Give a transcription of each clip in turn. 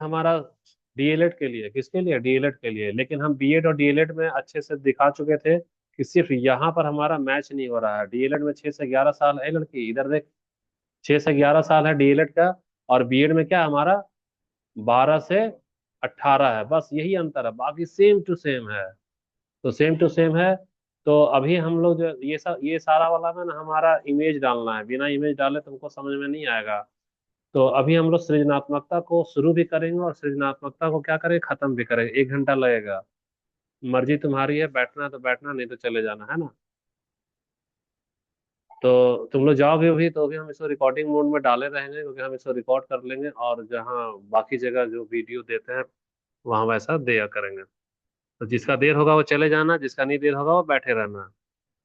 हमारा डीएलएड के लिए, किसके लिए, डीएलएड के लिए। लेकिन हम बीएड और डीएलएड में अच्छे से दिखा चुके थे कि सिर्फ यहाँ पर हमारा मैच नहीं हो रहा है। डीएलएड में 6 से 11 साल है लड़की, इधर देख, 6 से 11 साल है डीएलएड का। और बीएड में क्या हमारा 12 से 18 है, बस यही अंतर है, बाकी सेम टू सेम है। तो सेम टू सेम है। तो अभी हम लोग जो ये सारा वाला में ना हमारा इमेज डालना है, बिना इमेज डाले तुमको समझ में नहीं आएगा। तो अभी हम लोग सृजनात्मकता को शुरू भी करेंगे और सृजनात्मकता को क्या करेंगे, खत्म भी करेंगे। 1 घंटा लगेगा, मर्जी तुम्हारी है, बैठना है तो बैठना, नहीं तो चले जाना, है ना। तो तुम लोग जाओगे भी तो भी हम इसको रिकॉर्डिंग मोड में डाले रहेंगे, क्योंकि हम इसको रिकॉर्ड कर लेंगे और जहाँ बाकी जगह जो वीडियो देते हैं वहाँ वैसा दिया करेंगे। तो जिसका देर होगा वो चले जाना, जिसका नहीं देर होगा वो बैठे रहना।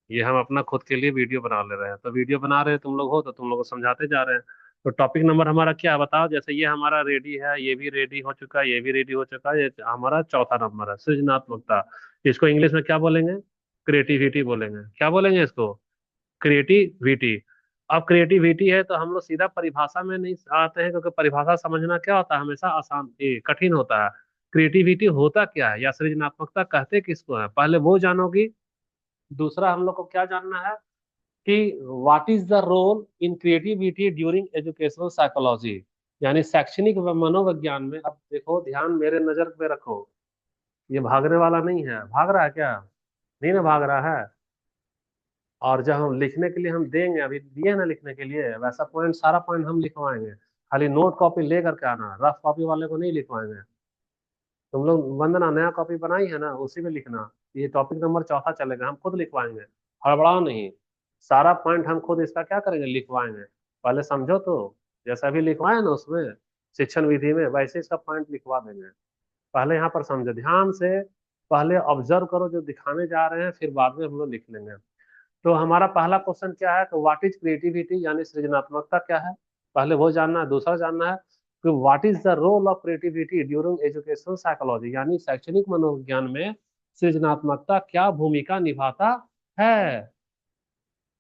ये हम अपना खुद के लिए वीडियो बना ले रहे हैं, तो वीडियो बना रहे हैं तुम लोग हो तो तुम लोग को समझाते जा रहे हैं। तो टॉपिक नंबर हमारा क्या है बताओ। जैसे ये हमारा रेडी है, ये भी रेडी हो चुका है, ये भी रेडी हो चुका है, ये हमारा चौथा नंबर है सृजनात्मकता। इसको इंग्लिश में क्या बोलेंगे, क्रिएटिविटी बोलेंगे। क्या बोलेंगे इसको, क्रिएटिविटी। अब क्रिएटिविटी है तो हम लोग सीधा परिभाषा में नहीं आते हैं, क्योंकि परिभाषा समझना क्या होता है, हमेशा आसान कठिन होता है। क्रिएटिविटी होता क्या है या सृजनात्मकता कहते किसको है, पहले वो जानोगी। दूसरा हम लोग को क्या जानना है कि what is the role in creativity during educational psychology, यानी शैक्षणिक मनोविज्ञान में। अब देखो, ध्यान मेरे नजर पे रखो, ये भागने वाला नहीं है, भाग रहा है क्या, नहीं ना भाग रहा है। और जब हम लिखने के लिए हम देंगे, अभी दिए ना लिखने के लिए, वैसा पॉइंट सारा पॉइंट हम लिखवाएंगे। खाली नोट कॉपी ले करके आना, रफ कॉपी वाले को नहीं लिखवाएंगे। तुम लोग वंदना नया कॉपी बनाई है ना, उसी में लिखना। ये टॉपिक नंबर चौथा चलेगा, हम खुद लिखवाएंगे, हड़बड़ाओ नहीं। सारा पॉइंट हम खुद इसका क्या करेंगे, लिखवाएंगे। पहले समझो तो, जैसा भी लिखवाए ना उसमें शिक्षण विधि में, वैसे इसका पॉइंट लिखवा देंगे। पहले यहाँ पर समझो ध्यान से, पहले ऑब्जर्व करो जो दिखाने जा रहे हैं, फिर बाद में हम लोग लिख लेंगे। तो हमारा पहला क्वेश्चन क्या है, तो व्हाट इज क्रिएटिविटी, यानी सृजनात्मकता क्या है, पहले वो जानना है। दूसरा जानना है कि what is the role of creativity during educational psychology, यानी शैक्षणिक मनोविज्ञान में सृजनात्मकता क्या भूमिका निभाता है।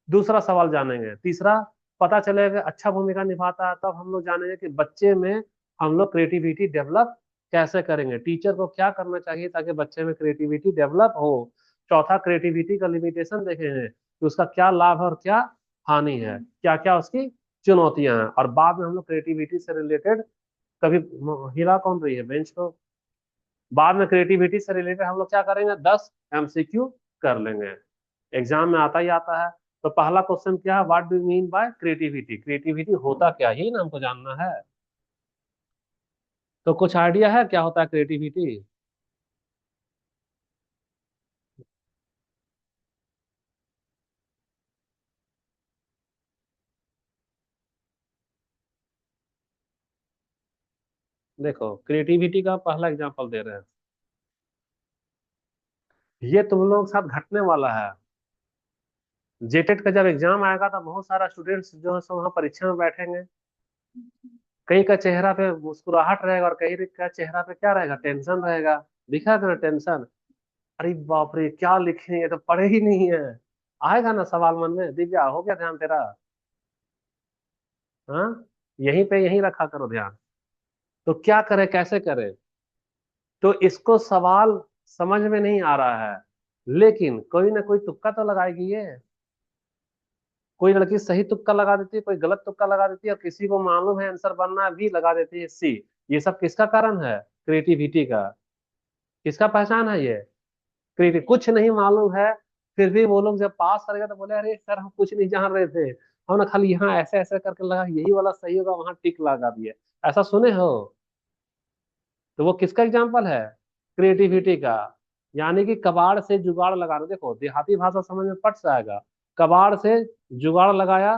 दूसरा सवाल जानेंगे। तीसरा, पता चलेगा अच्छा भूमिका निभाता है, तब हम लोग जानेंगे कि बच्चे में हम लोग क्रिएटिविटी डेवलप कैसे करेंगे, टीचर को क्या करना चाहिए ताकि बच्चे में क्रिएटिविटी डेवलप हो। चौथा, क्रिएटिविटी का लिमिटेशन देखेंगे कि उसका क्या लाभ है और क्या हानि है, क्या क्या उसकी चुनौतियां हैं। और बाद में हम लोग क्रिएटिविटी से रिलेटेड, कभी हिला कौन रही है बेंच को, बाद में क्रिएटिविटी से रिलेटेड हम लोग क्या करेंगे, 10 एमसीक्यू कर लेंगे। एग्जाम में आता ही आता है। तो पहला क्वेश्चन क्या है, what do mean by creativity, creativity होता क्या है, यही ना हमको जानना है। तो कुछ आइडिया है क्या होता है क्रिएटिविटी। देखो, क्रिएटिविटी का पहला एग्जांपल दे रहे हैं, ये तुम लोग के साथ घटने वाला है। जेटेट का जब एग्जाम आएगा तो बहुत सारा स्टूडेंट्स जो है सो वहाँ परीक्षा में बैठेंगे। कई का चेहरा पे मुस्कुराहट रहेगा और कई का चेहरा पे क्या रहेगा, टेंशन रहेगा। दिखा था ना टेंशन, अरे बाप रे क्या लिखे, ये तो पढ़े ही नहीं है। आएगा ना सवाल मन में, दिव्या हो गया ध्यान तेरा। हाँ, यहीं पे यहीं रखा करो ध्यान। तो क्या करे, कैसे करे। तो इसको सवाल समझ में नहीं आ रहा है, लेकिन कोई ना कोई तुक्का तो लगाएगी ये। कोई लड़की सही तुक्का लगा देती है, कोई गलत तुक्का लगा देती है, और किसी को मालूम है आंसर बनना भी लगा देती है सी। ये सब किसका कारण है, क्रिएटिविटी का। किसका पहचान है ये, क्रिएटिव। कुछ नहीं मालूम है, फिर भी वो लोग जब पास करेगा तो बोले अरे सर हम कुछ नहीं जान रहे थे, हम ना खाली यहाँ ऐसे ऐसे करके लगा यही वाला सही होगा, वहां टिक लगा दिए। ऐसा सुने हो। तो वो किसका एग्जाम्पल है, क्रिएटिविटी का। यानी कि कबाड़ से जुगाड़ लगाना, देखो देहाती भाषा समझ में पट जाएगा। कबाड़ से जुगाड़ लगाया,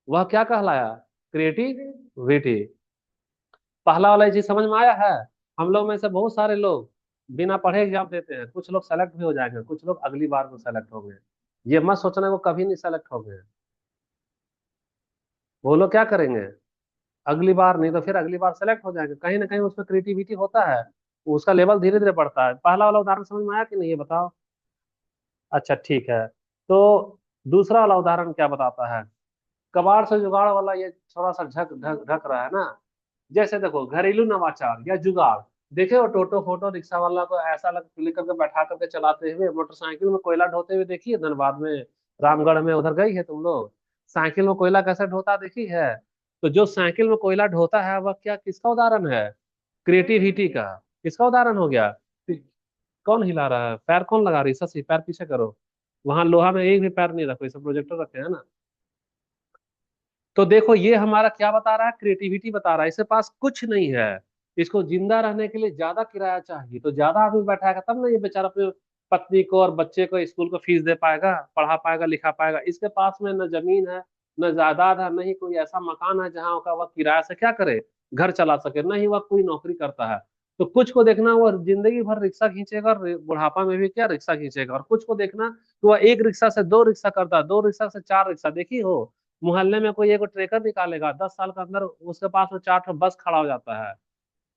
वह क्या कहलाया, क्रिएटिविटी। पहला वाला ये चीज समझ में आया है। हम लोग में से बहुत सारे लोग बिना पढ़े एग्जाम देते हैं, कुछ लोग सेलेक्ट भी हो जाएंगे, कुछ लोग अगली बार में सेलेक्ट होंगे। ये मत सोचना वो कभी नहीं सेलेक्ट होंगे। वो लोग क्या करेंगे, अगली बार नहीं तो फिर अगली बार सेलेक्ट हो जाएंगे, कहीं ना कहीं उसमें क्रिएटिविटी होता है। उसका लेवल धीरे धीरे बढ़ता है। पहला वाला उदाहरण समझ में आया कि नहीं, ये बताओ। अच्छा ठीक है। तो दूसरा वाला उदाहरण क्या बताता है, कबाड़ से जुगाड़ वाला, ये थोड़ा सा ढक ढक ढक रहा है ना। जैसे देखो घरेलू नवाचार या जुगाड़, देखे हो टोटो फोटो रिक्शा वाला को ऐसा लग लेकर के बैठा करके चलाते हुए, मोटरसाइकिल में कोयला ढोते हुए देखी है धनबाद में, रामगढ़ में, उधर गई है तुम लोग? साइकिल में कोयला कैसे ढोता देखी है? तो जो साइकिल में कोयला ढोता है वह क्या, किसका उदाहरण है? क्रिएटिविटी का। किसका उदाहरण हो गया? कौन हिला रहा है, पैर कौन लगा रही है? ससी पैर पीछे करो। वहां लोहा में एक भी पैर नहीं रखो, इसे प्रोजेक्टर रखे है ना। तो देखो ये हमारा क्या बता रहा है, क्रिएटिविटी बता रहा है, इसके पास कुछ नहीं है। इसको जिंदा रहने के लिए ज्यादा किराया चाहिए, तो ज्यादा आदमी बैठाएगा तब ना ये बेचारा अपने पत्नी को और बच्चे को स्कूल को फीस दे पाएगा, पढ़ा पाएगा, लिखा पाएगा। इसके पास में न जमीन है, न जायदाद है, न ही कोई ऐसा मकान है जहाँ का वह किराया से क्या करे, घर चला सके, न ही वह कोई नौकरी करता है। तो कुछ को देखना वो जिंदगी भर रिक्शा खींचेगा और बुढ़ापा में भी क्या रिक्शा खींचेगा, और कुछ को देखना तो वह एक रिक्शा से दो रिक्शा करता है, दो रिक्शा से चार रिक्शा। देखी हो मोहल्ले में कोई एक ट्रेकर निकालेगा, 10 साल के अंदर उसके पास में 4 ठो बस खड़ा हो जाता है।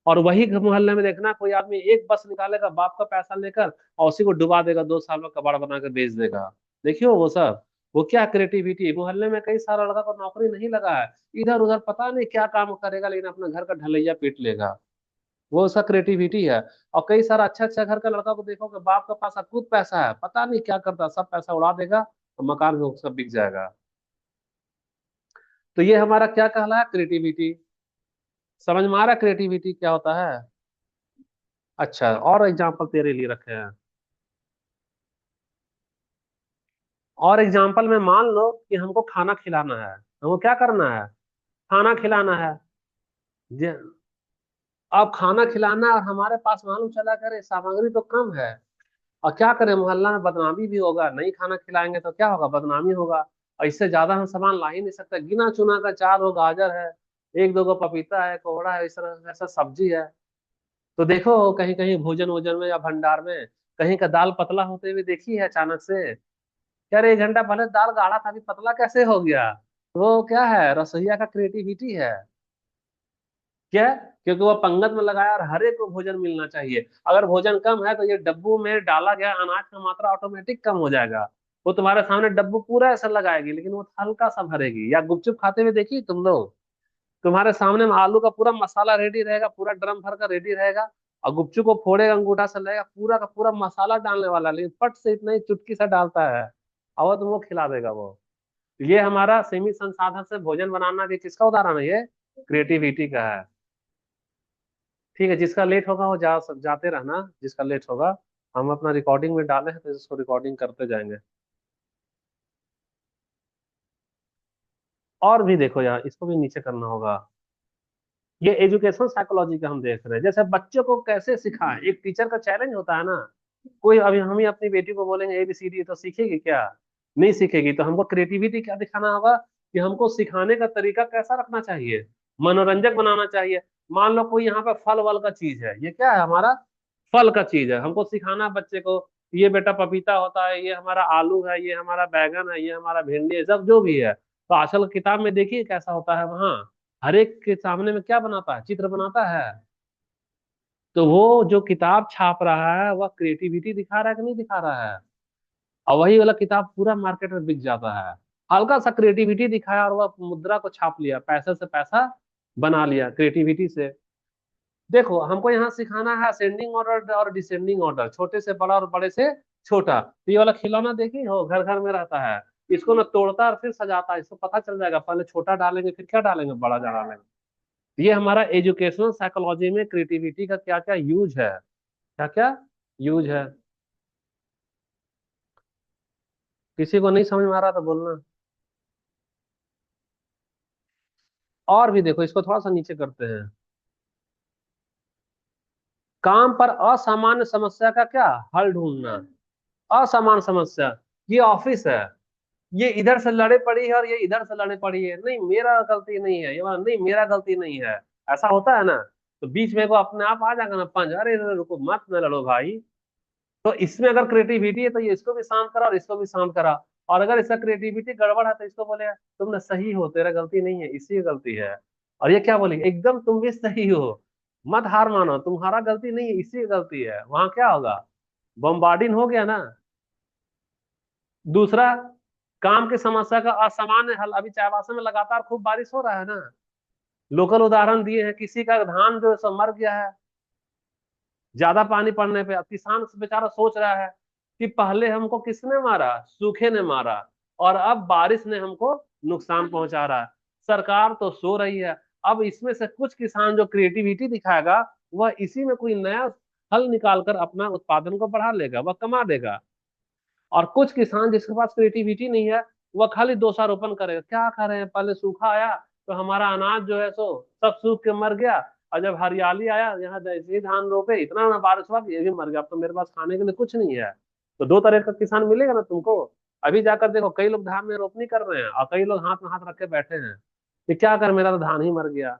और वही मोहल्ले में देखना कोई आदमी एक बस निकालेगा बाप का पैसा लेकर, और उसी को डुबा देगा, 2 साल में कबाड़ बना के बेच देगा। देखियो वो सब, वो क्या क्रिएटिविटी। मोहल्ले में कई सारा लड़का को नौकरी नहीं लगा है, इधर उधर पता नहीं क्या काम करेगा, लेकिन अपना घर का ढलैया पीट लेगा। वो उसका क्रिएटिविटी है। और कई सारा अच्छा अच्छा घर का लड़का को देखो कि बाप के पास खूब पैसा है, पता नहीं क्या करता, सब पैसा उड़ा देगा और मकान में उसका बिक जाएगा। तो ये हमारा क्या कहला है, क्रिएटिविटी। समझ में आ रहा है क्रिएटिविटी क्या होता है? अच्छा, और एग्जांपल तेरे लिए रखे हैं। और एग्जांपल में मान लो कि हमको खाना खिलाना है, हमको क्या करना है, खाना खिलाना है। जे- अब खाना खिलाना है और हमारे पास मालूम चला करे सामग्री तो कम है, और क्या करें, मोहल्ला में बदनामी भी होगा, नहीं खाना खिलाएंगे तो क्या होगा, बदनामी होगा। और इससे ज्यादा हम सामान ला ही नहीं सकते, गिना चुना का 4 गो गाजर है, एक दो गो पपीता है, कोहड़ा है, इस तरह ऐसा सब्जी है। तो देखो कहीं कहीं भोजन वोजन में या भंडार में कहीं का दाल पतला होते हुए देखी है अचानक से? यार 1 घंटा पहले दाल गाढ़ा था, अभी पतला कैसे हो गया? वो क्या है, रसोईया का क्रिएटिविटी है। क्या? क्योंकि वो पंगत में लगाया और हर एक को भोजन मिलना चाहिए। अगर भोजन कम है तो ये डब्बू में डाला गया अनाज का मात्रा ऑटोमेटिक कम हो जाएगा। वो तुम्हारे सामने डब्बू पूरा ऐसा लगाएगी, लेकिन वो हल्का सा भरेगी। या गुपचुप खाते हुए देखी तुम लोग, तुम्हारे सामने में आलू का पूरा मसाला रेडी रहेगा, पूरा ड्रम भर कर रेडी रहेगा, और गुपचुप को फोड़ेगा अंगूठा से लेगा, पूरा का पूरा मसाला डालने वाला, लेकिन फट से इतना ही चुटकी सा डालता है, और वो तुमको खिला देगा वो। ये हमारा सीमित संसाधन से भोजन बनाना भी किसका उदाहरण है, ये क्रिएटिविटी का है। ठीक है, जिसका लेट होगा वो जाते रहना, जिसका लेट होगा। हम अपना रिकॉर्डिंग में डाले हैं तो इसको रिकॉर्डिंग करते जाएंगे। और भी देखो यार, इसको भी नीचे करना होगा। ये एजुकेशन साइकोलॉजी का हम देख रहे हैं, जैसे बच्चों को कैसे सिखाएं, एक टीचर का चैलेंज होता है ना। कोई अभी हम ही अपनी बेटी को बोलेंगे ABCD तो सीखेगी क्या? नहीं सीखेगी। तो हमको क्रिएटिविटी क्या दिखाना होगा, कि हमको सिखाने का तरीका कैसा रखना चाहिए, मनोरंजक बनाना चाहिए। मान लो कोई यहाँ पे फल वल का चीज है, ये क्या है हमारा, फल का चीज है, हमको सिखाना बच्चे को, ये बेटा पपीता होता है, ये हमारा आलू है, ये हमारा बैगन है, ये हमारा भिंडी है, सब जो भी है। तो आजकल किताब में देखिए कैसा होता है वहाँ, हर एक के सामने में क्या बनाता है, चित्र बनाता है। तो वो जो किताब छाप रहा है वह क्रिएटिविटी दिखा रहा है कि नहीं दिखा रहा है? और वही वाला किताब पूरा मार्केट में बिक जाता है। हल्का सा क्रिएटिविटी दिखाया और वह मुद्रा को छाप लिया, पैसे से पैसा बना लिया क्रिएटिविटी से। देखो हमको यहाँ सिखाना है असेंडिंग ऑर्डर और डिसेंडिंग ऑर्डर, छोटे से बड़ा और बड़े से छोटा। तो ये वाला खिलौना देखी हो, घर घर में रहता है। इसको ना तोड़ता है और फिर सजाता है, इसको पता चल जाएगा पहले छोटा डालेंगे फिर क्या डालेंगे, बड़ा डालेंगे। ये हमारा एजुकेशनल साइकोलॉजी में क्रिएटिविटी का क्या क्या यूज है, क्या क्या यूज है। किसी को नहीं समझ में आ रहा तो बोलना। और भी देखो, इसको थोड़ा सा नीचे करते हैं। काम पर असामान्य समस्या का क्या, हल ढूंढना। असामान्य समस्या, ये ऑफिस है, ये इधर से लड़े पड़ी है और ये इधर से लड़े पड़ी है, नहीं मेरा गलती नहीं है, ये वाला नहीं मेरा गलती नहीं है, ऐसा होता है ना। तो बीच में को अपने आप आ जाएगा ना पंच, अरे रुको मत न लड़ो भाई। तो इसमें अगर क्रिएटिविटी है तो ये इसको भी शांत करा और इसको भी शांत करा। और अगर इसका क्रिएटिविटी गड़बड़ है तो इसको बोले तुमने सही हो, तेरा गलती नहीं है, इसी की गलती है। और ये क्या बोलेंगे, एकदम तुम भी सही हो, मत हार मानो, तुम्हारा गलती नहीं है, इसी की गलती है। वहां क्या होगा, बम्बार्डिन हो गया ना। दूसरा, काम की समस्या का असामान्य हल, अभी चाईबासा में लगातार खूब बारिश हो रहा है ना, लोकल उदाहरण दिए हैं, किसी का धान जो है सो मर गया है ज्यादा पानी पड़ने पे। अब किसान बेचारा सोच रहा है कि पहले हमको किसने मारा, सूखे ने मारा, और अब बारिश ने हमको नुकसान पहुंचा रहा है। सरकार तो सो रही है। अब इसमें से कुछ किसान जो क्रिएटिविटी दिखाएगा, वह इसी में कोई नया हल निकाल कर अपना उत्पादन को बढ़ा लेगा, वह कमा देगा। और कुछ किसान जिसके पास क्रिएटिविटी नहीं है, वह खाली दोषारोपण करेगा। क्या करें, पहले सूखा आया तो हमारा अनाज जो है सो सब सूख के मर गया, और जब हरियाली आया, यहाँ जैसे ही धान रोपे इतना ना बारिश हुआ कि ये भी मर गया। अब तो मेरे पास खाने के लिए कुछ नहीं है। तो दो तरह का किसान मिलेगा ना तुमको। अभी जाकर देखो, कई लोग धान में रोपनी कर रहे हैं और कई लोग हाथ में हाथ रख के बैठे हैं कि क्या कर, मेरा तो धान ही मर गया।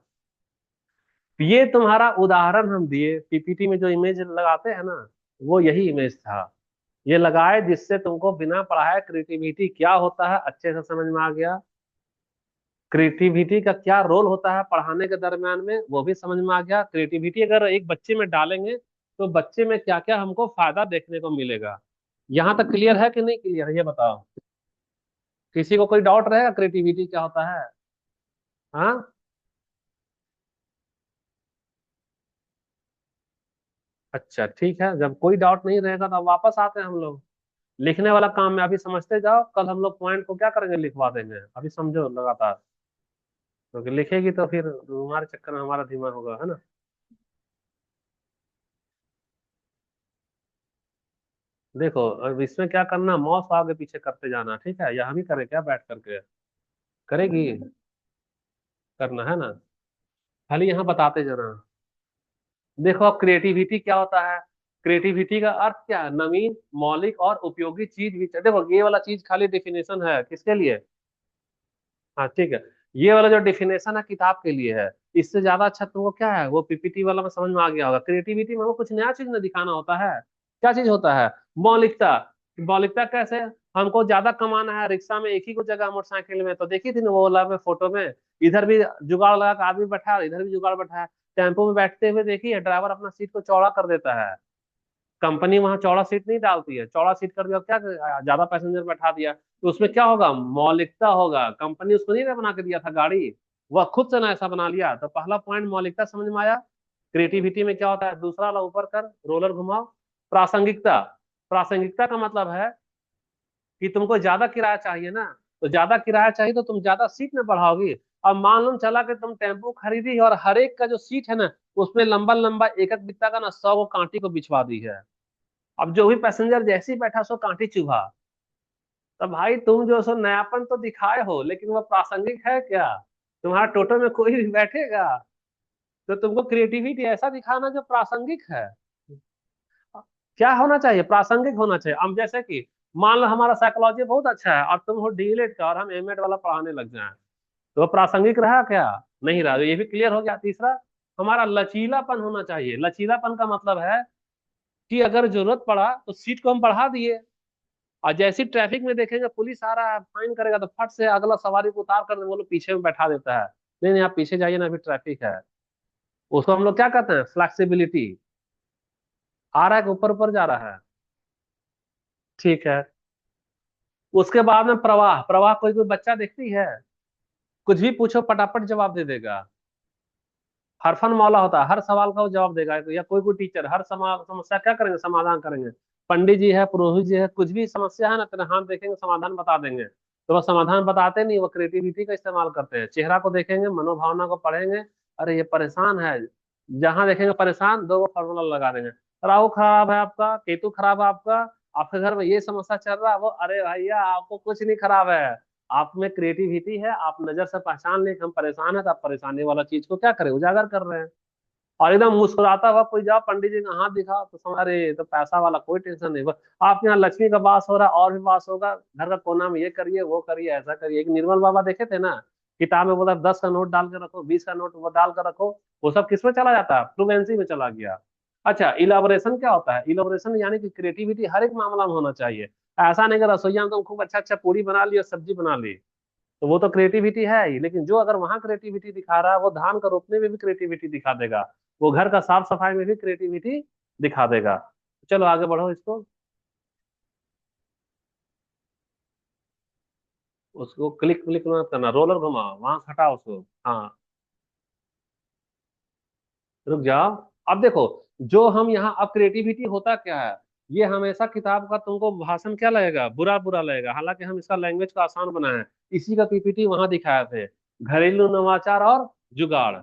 ये तुम्हारा उदाहरण हम दिए, पीपीटी में जो इमेज लगाते हैं ना, वो यही इमेज था। ये लगाए जिससे तुमको बिना पढ़ाए क्रिएटिविटी क्या होता है अच्छे से समझ में आ गया। क्रिएटिविटी का क्या रोल होता है पढ़ाने के दरमियान में वो भी समझ में आ गया। क्रिएटिविटी अगर एक बच्चे में डालेंगे तो बच्चे में क्या क्या हमको फायदा देखने को मिलेगा। यहाँ तक क्लियर है कि नहीं क्लियर है, ये बताओ। किसी को कोई डाउट रहेगा क्रिएटिविटी क्या होता है? हाँ। अच्छा ठीक है, जब कोई डाउट नहीं रहेगा तो वापस आते हैं हम लोग। लिखने वाला काम में अभी समझते जाओ, कल हम लोग पॉइंट को क्या करेंगे, लिखवा देंगे। अभी समझो लगातार, क्योंकि लिखेगी तो फिर तुम्हारे चक्कर में हमारा दिमाग होगा, है ना। देखो अब इसमें क्या करना, माउस आगे पीछे करते जाना, ठीक है, या हम ही करें क्या बैठ करके? करेगी? करना है ना, खाली यहाँ बताते जाना। देखो अब क्रिएटिविटी क्या होता है। क्रिएटिविटी का अर्थ क्या है, नवीन, मौलिक और उपयोगी चीज भी। देखो ये वाला चीज खाली डिफिनेशन है किसके लिए? हाँ ठीक है। ये वाला जो डिफिनेशन है किताब के लिए है। इससे ज्यादा अच्छा तुमको क्या है, वो पीपीटी वाला में समझ में आ गया होगा। क्रिएटिविटी में वो कुछ नया चीज न दिखाना होता है। क्या चीज होता है? मौलिकता। मौलिकता कैसे? हमको ज्यादा कमाना है, रिक्शा में एक ही को जगह, मोटरसाइकिल में तो देखी थी ना वो वाला में फोटो में, इधर भी जुगाड़ लगा के आदमी बैठा है, इधर भी जुगाड़ बैठा है। टेम्पो में बैठते हुए देखिए, ड्राइवर अपना सीट को चौड़ा कर देता है। कंपनी वहां चौड़ा सीट नहीं डालती है, चौड़ा सीट कर दिया क्या, ज्यादा पैसेंजर बैठा दिया तो उसमें क्या होगा, मौलिकता होगा। कंपनी उसको नहीं ना बना के दिया था गाड़ी, वह खुद से ना ऐसा बना लिया। तो पहला पॉइंट मौलिकता समझ में आया। क्रिएटिविटी में क्या होता है, दूसरा वाला ऊपर कर, रोलर घुमाओ। प्रासंगिकता। प्रासंगिकता का मतलब है कि तुमको ज्यादा किराया चाहिए ना, तो ज्यादा किराया चाहिए तो तुम ज्यादा सीट में बढ़ाओगी। अब मान लो चला कि तुम टेम्पो खरीदी और हर एक का जो सीट है ना, उसमें लंबा लंबा एक एक बित्ता का ना 100 कांटी को बिछवा दी है। अब जो भी पैसेंजर जैसे ही बैठा सो कांटी चुभा। तो भाई तुम जो सो नयापन तो दिखाए हो, लेकिन वो प्रासंगिक है क्या? तुम्हारा टोटो में कोई भी बैठेगा? तो तुमको क्रिएटिविटी ऐसा दिखाना जो प्रासंगिक है। क्या होना चाहिए, प्रासंगिक होना चाहिए। अब जैसे कि मान लो हमारा साइकोलॉजी बहुत अच्छा है और तुम हो डीएलएड का और हम एमएड वाला पढ़ाने लग जाए, तो वो प्रासंगिक रहा क्या? नहीं रहा। तो ये भी क्लियर हो गया। तीसरा, हमारा लचीलापन होना चाहिए। लचीलापन का मतलब है कि अगर जरूरत पड़ा तो सीट को हम बढ़ा दिए, और जैसे ही ट्रैफिक में देखेंगे पुलिस आ रहा है फाइन करेगा, तो फट से अगला सवारी को उतार कर वो लोग पीछे में बैठा देता है। नहीं नहीं, आप पीछे जाइए ना, अभी ट्रैफिक है। उसको हम लोग क्या कहते हैं, फ्लेक्सिबिलिटी। आ रहा है कि ऊपर ऊपर जा रहा है? ठीक है। उसके बाद में प्रवाह। प्रवाह कोई कोई बच्चा देखती है, कुछ भी पूछो पटापट जवाब दे देगा। हरफन मौला होता है, हर सवाल का वो जवाब देगा। या कोई कोई टीचर हर समस्या क्या करेंगे, समाधान करेंगे। पंडित जी है, पुरोहित जी है, कुछ भी समस्या है ना, तेरा हाथ देखेंगे समाधान बता देंगे। तो वो समाधान बताते नहीं, वो क्रिएटिविटी का इस्तेमाल करते हैं। चेहरा को देखेंगे, मनोभावना को पढ़ेंगे, अरे ये परेशान है, जहां देखेंगे परेशान, दो फॉर्मूला लगा देंगे। राहु खराब है आपका, केतु खराब है आपका, आपके घर में ये समस्या चल रहा है, वो अरे भैया आपको कुछ नहीं खराब है, आप में क्रिएटिविटी है, आप नजर से पहचान ले कि हम परेशान है, तो आप परेशानी वाला चीज को क्या करें, उजागर कर रहे हैं। और एकदम मुस्कुराता हुआ कोई जाओ पंडित जी का हाथ दिखा तो समझ, अरे तो पैसा वाला, कोई टेंशन नहीं, बस आपके यहाँ लक्ष्मी का वास हो रहा है और भी वास होगा, घर का कोना में ये करिए वो करिए ऐसा करिए। एक निर्मल बाबा देखे थे ना, किताब में बोला 10 का नोट डाल के रखो, 20 का नोट वो डाल कर रखो, वो सब किस में चला जाता है, फ्लुएंसी में चला गया। अच्छा, इलाबोरेशन क्या होता है? इलाबोरेशन यानी कि क्रिएटिविटी हर एक मामला में होना चाहिए। ऐसा नहीं कि रसोईया में तुम खूब अच्छा अच्छा पूरी बना ली और सब्जी बना ली, तो वो तो क्रिएटिविटी है ही, लेकिन जो अगर वहां क्रिएटिविटी दिखा रहा है, वो धान का रोपने में भी क्रिएटिविटी दिखा देगा, वो घर का साफ सफाई में भी क्रिएटिविटी दिखा देगा। चलो आगे बढ़ो इसको। उसको क्लिक क्लिक मत करना, रोलर घुमाओ, वहां से हटाओ उसको। हाँ। रुक जाओ। अब देखो, जो हम यहाँ, अब क्रिएटिविटी होता क्या है, ये हमेशा किताब का तुमको भाषण क्या लगेगा, बुरा बुरा लगेगा, हालांकि हम इसका लैंग्वेज को आसान बनाए हैं। इसी का पीपीटी वहां दिखाए थे, घरेलू नवाचार और जुगाड़,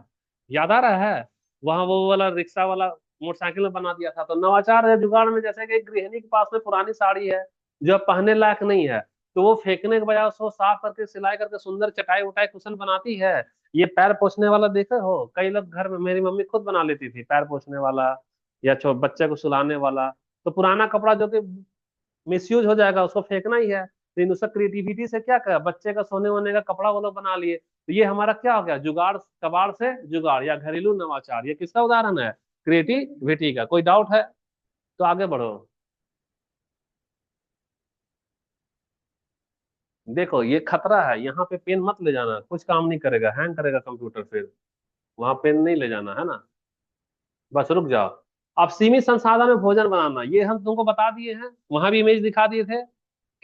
याद आ रहा है? वहां वो वाला रिक्शा वाला मोटरसाइकिल में बना दिया था। तो नवाचार है जुगाड़ में, जैसे कि एक गृहिणी के पास में पुरानी साड़ी है जो अब पहनने लायक नहीं है, तो वो फेंकने के बजाय उसको साफ करके सिलाई करके सुंदर चटाई उटाई कुशन बनाती है। ये पैर पोछने वाला देखे हो, कई लोग घर में, मेरी मम्मी खुद बना लेती थी पैर पोछने वाला, या बच्चे को सुलाने वाला। तो पुराना कपड़ा जो कि मिसयूज हो जाएगा उसको फेंकना ही है, लेकिन उसका क्रिएटिविटी से क्या करा, बच्चे का सोने वोने का कपड़ा वो लोग बना लिए। तो ये हमारा क्या हो गया, जुगाड़, कबाड़ से जुगाड़ या घरेलू नवाचार। ये किसका उदाहरण है, क्रिएटिविटी का। कोई डाउट है तो आगे बढ़ो। देखो ये खतरा है, यहाँ पे पेन मत ले जाना, कुछ काम नहीं करेगा, हैंग करेगा कंप्यूटर फिर। वहां पेन नहीं ले जाना है ना। बस रुक जाओ। अब सीमित संसाधन में भोजन बनाना, ये हम तुमको बता दिए हैं, वहां भी इमेज दिखा दिए थे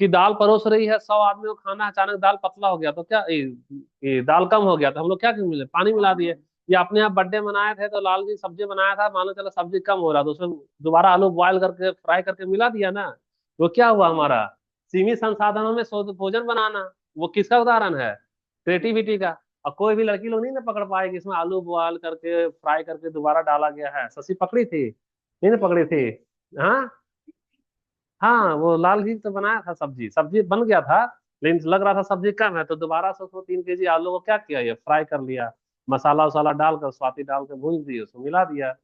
कि दाल परोस रही है, 100 आदमियों को खाना है, अचानक दाल पतला हो गया तो क्या, ये दाल कम हो गया तो हम लोग क्या मिले, पानी मिला दिए। या अपने आप बर्थडे मनाए थे तो लाल जी सब्जी बनाया था, मान लो चलो सब्जी कम हो रहा तो उसमें दोबारा आलू बॉयल करके फ्राई करके मिला दिया ना। तो क्या हुआ हमारा, सीमित संसाधनों में शुद्ध भोजन बनाना। वो किसका उदाहरण है, क्रिएटिविटी का। और कोई भी लड़की लोग नहीं ना पकड़ पाएगी इसमें आलू बॉयल करके फ्राई करके दोबारा डाला गया है। शशि पकड़ी थी, नहीं ना पकड़ी थी। हाँ, हाँ वो लाल घी तो बनाया था, सब्जी सब्जी बन गया था, लेकिन लग रहा था सब्जी कम है, तो दोबारा से उसको 3 केजी आलू को क्या किया, ये फ्राई कर लिया, मसाला वसाला डालकर स्वाति डाल के भून दिए, उसको मिला दिया।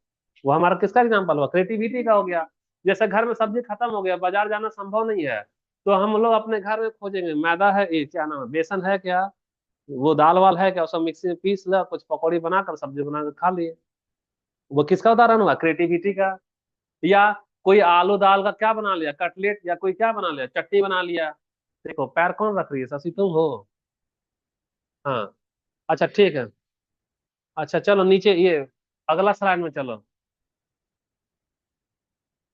वो हमारा किसका एग्जाम्पल हुआ, क्रिएटिविटी का हो गया। जैसे घर में सब्जी खत्म हो गया, बाजार जाना संभव नहीं है, तो हम लोग अपने घर में खोजेंगे, मैदा है, ये क्या नाम है, बेसन है क्या, वो दाल वाल है क्या, उसको मिक्सी में पीस लिया, कुछ पकौड़ी बनाकर सब्जी बनाकर खा लिए। वो किसका उदाहरण हुआ, क्रिएटिविटी का। या कोई आलू दाल का क्या बना लिया, कटलेट, या कोई क्या बना लिया, चटनी बना लिया। देखो पैर कौन रख रही है, शशि तुम हो। हाँ, अच्छा ठीक है। अच्छा चलो नीचे ये अगला स्लाइड में चलो।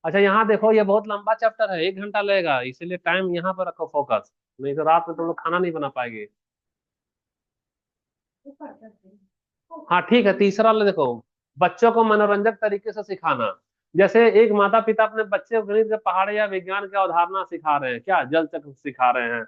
अच्छा यहाँ देखो, ये बहुत लंबा चैप्टर है, 1 घंटा लगेगा, इसीलिए टाइम यहाँ पर रखो फोकस, नहीं तो रात में तुम लोग खाना नहीं बना पाएंगे। हाँ ठीक है, तीसरा वाला देखो, बच्चों को मनोरंजक तरीके से सिखाना। जैसे एक माता पिता अपने बच्चे को गणित के पहाड़े या विज्ञान की अवधारणा सिखा रहे हैं, क्या जल चक्र सिखा रहे हैं,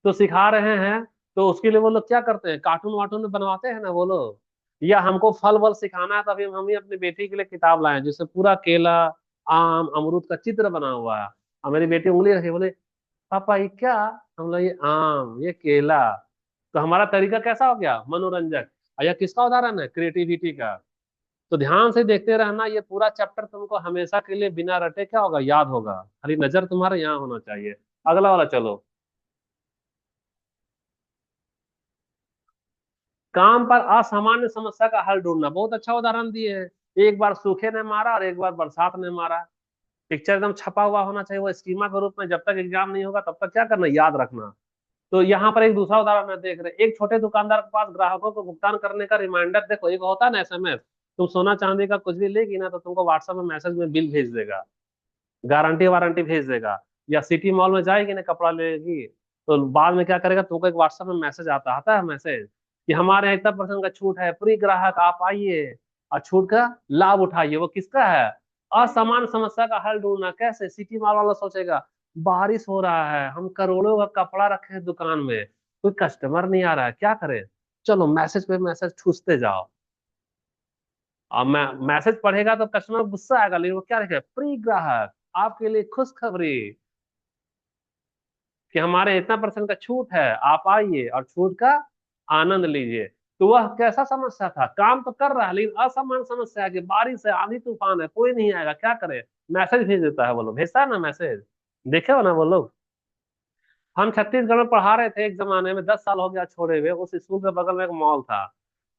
तो सिखा रहे हैं, तो उसके लिए वो लोग क्या करते हैं, कार्टून वार्टून बनवाते हैं ना वो लोग। या हमको फल वल सिखाना है, तभी हम ही अपनी बेटी के लिए किताब लाए हैं, जिससे पूरा केला, आम, अमरूद का चित्र बना हुआ है। और मेरी बेटी उंगली रखी, बोले पापा ये क्या, हम लोग ये आम, ये केला। तो हमारा तरीका कैसा हो गया, मनोरंजक। और यह किसका उदाहरण है, क्रिएटिविटी का। तो ध्यान से देखते रहना, ये पूरा चैप्टर तुमको हमेशा के लिए बिना रटे क्या होगा, याद होगा, खाली नजर तुम्हारे यहाँ होना चाहिए। अगला वाला चलो। काम पर असामान्य समस्या का हल ढूंढना, बहुत अच्छा उदाहरण दिए हैं। एक बार सूखे ने मारा और एक बार बरसात ने मारा। पिक्चर एकदम छपा हुआ होना चाहिए वो स्कीमा के रूप में, जब तक एग्जाम नहीं होगा तब तक क्या करना, याद रखना। तो यहाँ पर एक दूसरा उदाहरण है, देख रहे, एक छोटे दुकानदार के पास ग्राहकों को भुगतान करने का रिमाइंडर, देखो एक होता है ना एसएमएस, तुम सोना चांदी का कुछ भी लेगी ना तो तुमको व्हाट्सएप में मैसेज में बिल भेज देगा, गारंटी वारंटी भेज देगा। या सिटी मॉल में जाएगी ना कपड़ा लेगी, तो बाद में क्या करेगा, तुमको एक व्हाट्सएप में मैसेज आता आता है मैसेज कि हमारे यहाँ इतना परसेंट का छूट है, प्रिय ग्राहक आप आइए और छूट का लाभ उठाइए। वो किसका है, असमान समस्या का हल ढूंढना। कैसे, सिटी मॉल वाला सोचेगा बारिश हो रहा है, हम करोड़ों का कपड़ा रखे हैं दुकान में, कोई कस्टमर नहीं आ रहा है, क्या करें, चलो मैसेज पे मैसेज ठूसते जाओ। अब मैं मैसेज पढ़ेगा तो कस्टमर गुस्सा आएगा, लेकिन वो क्या लिखे, प्रिय ग्राहक आपके लिए खुशखबरी कि हमारे इतना परसेंट का छूट है, आप आइए और छूट का आनंद लीजिए। तो वह कैसा समस्या था, काम तो कर रहा है लेकिन असामान्य समस्या है कि बारिश है, आंधी तूफान है, कोई नहीं आएगा, क्या करे, मैसेज भेज देता है, वो लोग भेजता है ना मैसेज, देखे हो ना वो लोग। हम छत्तीसगढ़ में पढ़ा रहे थे एक जमाने में, 10 साल हो गया छोड़े हुए, उस स्कूल के बगल में एक मॉल था।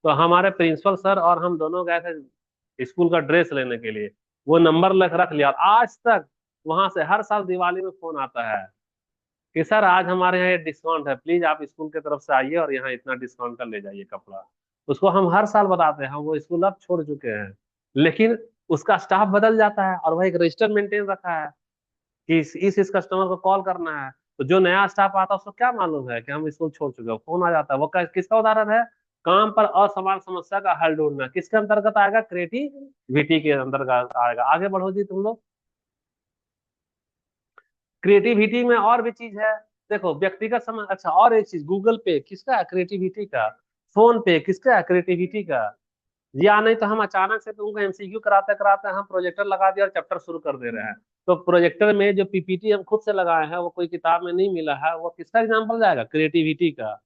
तो हमारे प्रिंसिपल सर और हम दोनों गए थे स्कूल का ड्रेस लेने के लिए। वो नंबर लिख रख लिया, और आज तक वहां से हर साल दिवाली में फोन आता है कि सर आज हमारे यहाँ ये डिस्काउंट है, प्लीज आप स्कूल की तरफ से आइए और यहाँ इतना डिस्काउंट का ले जाइए कपड़ा। उसको हम हर साल बताते हैं, हम वो स्कूल अब छोड़ चुके हैं, लेकिन उसका स्टाफ बदल जाता है और वह एक रजिस्टर मेंटेन रखा है कि इस कस्टमर को कॉल करना है। तो जो नया स्टाफ आता है उसको क्या मालूम है कि हम स्कूल छोड़ चुके हैं, फोन आ जाता है। वो किसका उदाहरण है, काम पर असमान समस्या का हल ढूंढना किसके अंतर्गत आएगा? क्रिएटिविटी के अंतर्गत आएगा। आगे बढ़ो जी तुम लोग। क्रिएटिविटी में और भी चीज है। देखो व्यक्तिगत समझ, अच्छा और एक चीज, गूगल पे किसका है? क्रिएटिविटी का। फोन पे किसका है? क्रिएटिविटी का। या नहीं तो हम अचानक से तुमको एमसीक्यू कराते कराते हम प्रोजेक्टर लगा दिया और चैप्टर शुरू कर दे रहे हैं। तो प्रोजेक्टर में जो पीपीटी हम खुद से लगाए हैं वो कोई किताब में नहीं मिला है, वो किसका एग्जाम्पल जाएगा? क्रिएटिविटी का।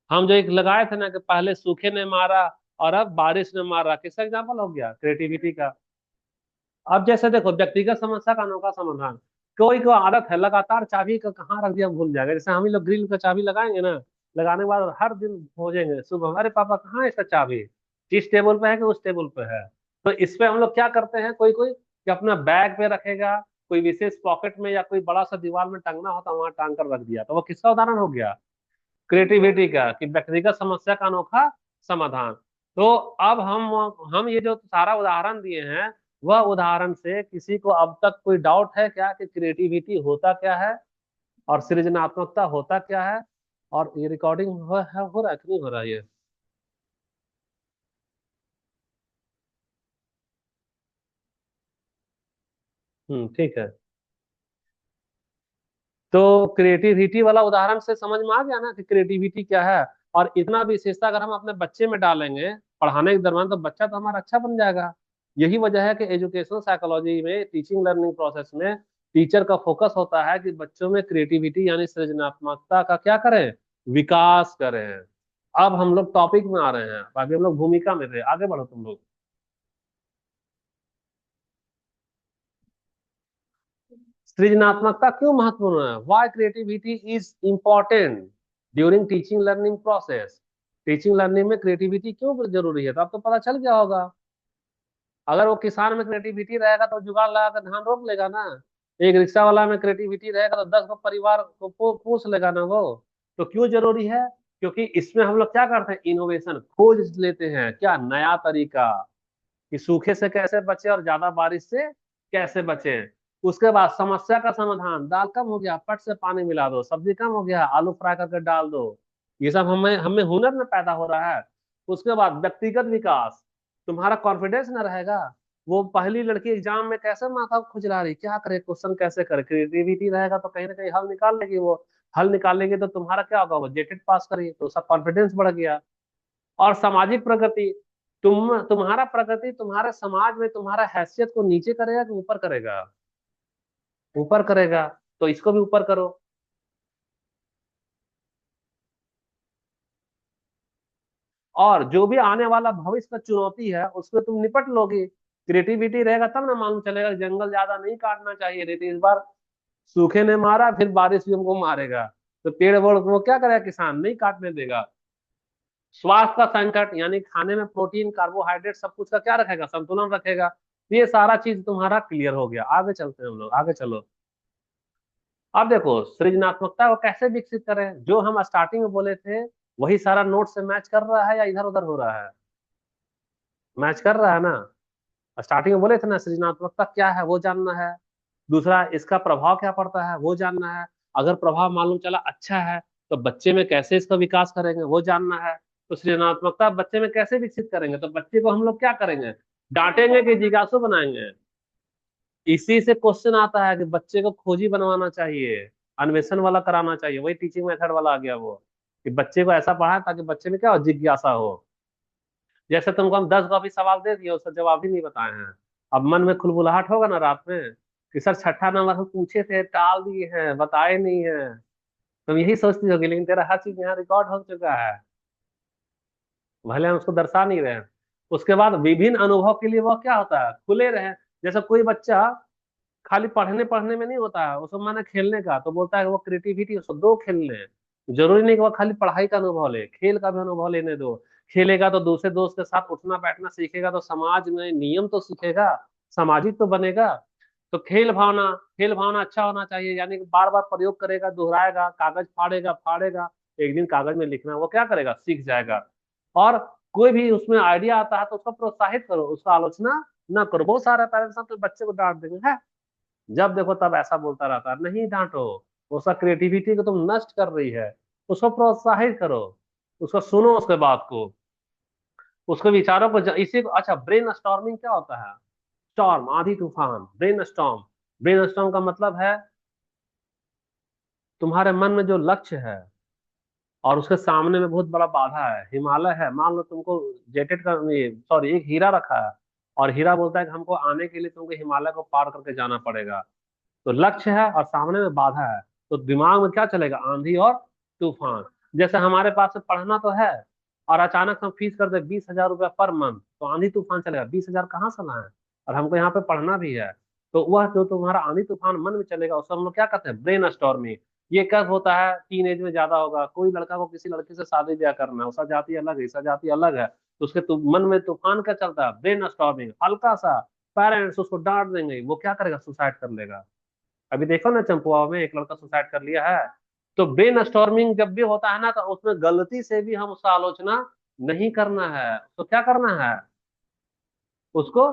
हम जो एक लगाए थे ना कि पहले सूखे ने मारा और अब बारिश ने मारा, किसका एग्जाम्पल हो गया? क्रिएटिविटी का। अब जैसे देखो व्यक्तिगत समस्या का अनोखा समाधान। कोई को आदत है लगातार चाबी का कहाँ रख दिया भूल जाएगा। जैसे हम ही लोग ग्रिल का चाबी लगाएंगे ना, लगाने के बाद हर दिन खोजेंगे सुबह, अरे पापा कहाँ है इसका चाबी, इस टेबल पे है कि उस टेबल पे है। तो इस पे हम लोग क्या करते हैं, कोई कोई कि अपना बैग पे रखेगा, कोई विशेष पॉकेट में या कोई बड़ा सा दीवार में टंगना होता वहां टांग कर रख दिया। तो वो किसका उदाहरण हो गया? क्रिएटिविटी का, कि व्यक्तिगत समस्या का अनोखा समाधान। तो अब हम ये जो सारा उदाहरण दिए हैं, वह उदाहरण से किसी को अब तक कोई डाउट है क्या कि क्रिएटिविटी होता क्या है और सृजनात्मकता होता क्या है? और ये रिकॉर्डिंग हो रहा है कि नहीं हो रहा है ये? ठीक है। तो क्रिएटिविटी वाला उदाहरण से समझ में आ गया ना कि क्रिएटिविटी क्या है। और इतना विशेषता अगर हम अपने बच्चे में डालेंगे पढ़ाने के दौरान, तो बच्चा तो हमारा अच्छा बन जाएगा। यही वजह है कि एजुकेशनल साइकोलॉजी में, टीचिंग लर्निंग प्रोसेस में टीचर का फोकस होता है कि बच्चों में क्रिएटिविटी यानी सृजनात्मकता का क्या करें? विकास करें। अब हम लोग टॉपिक में आ रहे हैं, अभी हम लोग भूमिका में थे, आगे बढ़ो तुम लोग। सृजनात्मकता क्यों महत्वपूर्ण है? Why creativity is important during teaching learning process. Teaching learning में क्रिएटिविटी क्यों जरूरी है, तो अब तो पता चल गया होगा। अगर वो किसान में क्रिएटिविटी रहेगा तो जुगाड़ लगा कर धान रोप लेगा ना। एक रिक्शा वाला में क्रिएटिविटी रहेगा तो 10 को परिवार को पोस लेगा ना वो। तो क्यों जरूरी है? क्योंकि इसमें हम लोग क्या करते हैं? इनोवेशन खोज लेते हैं, क्या नया तरीका, कि सूखे से कैसे बचे और ज्यादा बारिश से कैसे बचे। उसके बाद समस्या का समाधान, दाल कम हो गया पट से पानी मिला दो, सब्जी कम हो गया आलू फ्राई करके डाल दो। ये सब हमें हमें हुनर में पैदा हो रहा है। उसके बाद व्यक्तिगत विकास, तुम्हारा कॉन्फिडेंस न रहेगा। वो पहली लड़की एग्जाम में कैसे माथा खुजला रही, क्या करे, क्वेश्चन कैसे करे, क्रिएटिविटी रहेगा तो कहीं ना कहीं हल निकाल लेगी वो। हल निकालेगी तो तुम्हारा क्या होगा? वो जेटेड पास करेगी तो उसका कॉन्फिडेंस बढ़ गया। और सामाजिक प्रगति, तुम्हारा प्रगति तुम्हारे समाज में तुम्हारा हैसियत को नीचे करेगा कि ऊपर करेगा? ऊपर करेगा। तो इसको भी ऊपर करो। और जो भी आने वाला भविष्य का चुनौती है उसको तुम निपट लोगे। क्रिएटिविटी रहेगा तब ना मालूम चलेगा कि जंगल ज्यादा नहीं काटना चाहिए, नहीं तो इस बार सूखे ने मारा फिर बारिश भी हमको मारेगा। तो पेड़ वोड़ वो क्या करेगा? किसान नहीं काटने देगा। स्वास्थ्य का संकट, यानी खाने में प्रोटीन कार्बोहाइड्रेट सब कुछ का क्या रखेगा? संतुलन रखेगा। तो ये सारा चीज तुम्हारा क्लियर हो गया। आगे चलते हैं हम लोग, आगे चलो। अब देखो सृजनात्मकता को कैसे विकसित करें, जो हम स्टार्टिंग में बोले थे वही सारा नोट से मैच कर रहा है या इधर उधर हो रहा है? मैच कर रहा है ना। स्टार्टिंग में बोले थे ना सृजनात्मकता क्या है वो जानना है। दूसरा इसका प्रभाव क्या पड़ता है वो जानना है। अगर प्रभाव मालूम चला अच्छा है तो बच्चे में कैसे इसका विकास करेंगे वो जानना है। तो सृजनात्मकता बच्चे में कैसे विकसित करेंगे, तो बच्चे को हम लोग क्या करेंगे? डांटेंगे कि जिज्ञासु बनाएंगे? इसी से क्वेश्चन आता है कि बच्चे को खोजी बनवाना चाहिए, अन्वेषण वाला कराना चाहिए। वही टीचिंग मेथड वाला आ गया वो, कि बच्चे को ऐसा पढ़ाए ताकि बच्चे में क्या हो? जिज्ञासा हो। जैसे तुमको हम 10 कॉपी सवाल दे दिए, उसका जवाब भी नहीं बताए हैं। अब मन में खुलबुलाहट होगा ना रात में कि सर छठा नंबर हम पूछे थे टाल दिए हैं बताए नहीं है। तुम यही सोचती होगी, लेकिन तेरा हर चीज यहाँ रिकॉर्ड हो चुका है, भले हम उसको दर्शा नहीं रहे हैं। उसके बाद विभिन्न अनुभव के लिए वह क्या होता है? खुले रहे। जैसे कोई बच्चा खाली पढ़ने पढ़ने में नहीं होता है, उसको माने खेलने का, तो बोलता है कि वो क्रिएटिविटी उसको दो खेलने। जरूरी नहीं कि वो खाली पढ़ाई का अनुभव ले, खेल का भी अनुभव लेने दो। खेलेगा तो दूसरे दोस्त के साथ उठना बैठना सीखेगा, तो समाज में नियम तो सीखेगा, सामाजिक तो बनेगा। तो खेल भावना अच्छा होना चाहिए, यानी कि बार बार प्रयोग करेगा, दोहराएगा, कागज फाड़ेगा फाड़ेगा, एक दिन कागज में लिखना वो क्या करेगा? सीख जाएगा। और कोई भी उसमें आइडिया आता है तो उसको प्रोत्साहित करो, उसका आलोचना ना करो। बहुत सारे पेरेंट्स तो बच्चे को डांट देंगे है, जब देखो तब ऐसा बोलता रहता है। नहीं डांटो, उसका क्रिएटिविटी को तुम नष्ट कर रही है। उसको प्रोत्साहित करो, उसको सुनो उसके बात को। उसके विचारों को इसी को, अच्छा ब्रेन स्टॉर्मिंग क्या होता है? स्टॉर्म, आंधी तूफान, ब्रेन स्टॉर्म। ब्रेन स्टॉर्म का मतलब है तुम्हारे मन में जो लक्ष्य है और उसके सामने में बहुत बड़ा बाधा है, हिमालय है, मान लो तुमको जेटेड का, सॉरी, एक हीरा रखा है, और हीरा बोलता है कि हमको आने के लिए तुमको हिमालय को पार करके जाना पड़ेगा। तो लक्ष्य है और सामने में बाधा है, तो दिमाग में क्या चलेगा? आंधी और तूफान। जैसे हमारे पास में पढ़ना तो है, और अचानक से हम फीस कर दे 20,000 रुपया पर मंथ, तो आंधी तूफान चलेगा, 20,000 कहाँ से लाए? और हमको यहाँ पे पढ़ना भी है। तो वह जो तुम्हारा आंधी तूफान मन में चलेगा, उसको हम लोग क्या कहते हैं? Brain storming. ये कब होता है? टीन एज में ज्यादा होगा, कोई लड़का को किसी लड़की से शादी ब्याह करना है, उसका जाति अलग है, इसका जाति अलग है, तो उसके मन में तूफान क्या चलता है? Brain storming. हल्का सा पेरेंट्स उसको डांट देंगे, वो क्या करेगा? सुसाइड कर लेगा। अभी देखो ना, चंपुआ में एक लड़का सुसाइड कर लिया है। तो ब्रेन स्टॉर्मिंग जब भी होता है ना, तो उसमें गलती से भी हम उसका आलोचना नहीं करना है। तो क्या करना है? उसको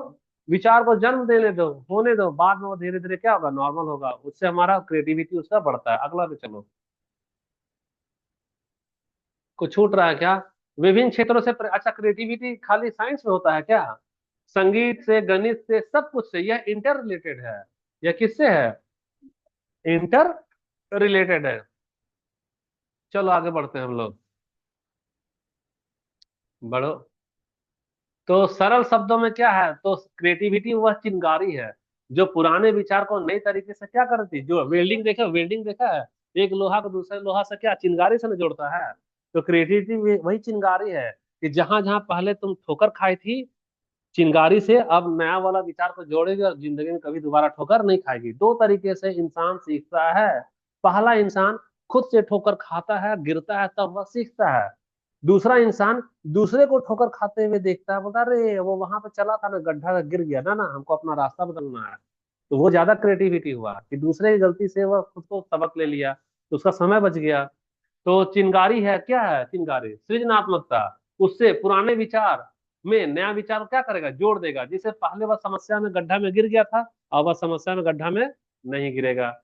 विचार को जन्म देने दो, होने दो, बाद में वो धीरे धीरे क्या होगा? नॉर्मल होगा, उससे हमारा क्रिएटिविटी उसका बढ़ता है। अगला भी चलो। कुछ छूट रहा है क्या? विभिन्न क्षेत्रों से अच्छा, क्रिएटिविटी खाली साइंस में होता है क्या? संगीत से, गणित से, सब कुछ से, यह इंटर रिलेटेड है। यह किससे है? इंटर रिलेटेड है। चलो आगे बढ़ते हैं हम लोग। बढ़ो। तो सरल शब्दों में क्या है? तो क्रिएटिविटी वह चिंगारी है जो पुराने विचार को नई तरीके से क्या करती, जो वेल्डिंग देखा, वेल्डिंग देखा है, एक लोहा को दूसरे लोहा से क्या चिंगारी से न जोड़ता है। तो क्रिएटिविटी वही चिंगारी है कि जहां जहां पहले तुम ठोकर खाई थी चिंगारी से, अब नया वाला विचार को जोड़ेगी और जिंदगी में कभी दोबारा ठोकर नहीं खाएगी। दो तरीके से इंसान सीखता है। पहला इंसान खुद से ठोकर खाता है, गिरता है, तब वह सीखता है। दूसरा इंसान दूसरे को ठोकर खाते हुए देखता है, बोलता अरे वो वहां पे चला था ना, गड्ढा गिर गया ना, हमको अपना रास्ता बदलना है। तो वो ज्यादा क्रिएटिविटी हुआ कि दूसरे की गलती से वह खुद को सबक ले लिया, तो उसका समय बच गया। तो चिंगारी है, क्या है चिंगारी? सृजनात्मकता। उससे पुराने विचार में नया विचार क्या करेगा? जोड़ देगा, जिसे पहले वह समस्या में गड्ढा में गिर गया था, अब वह समस्या में गड्ढा में नहीं गिरेगा।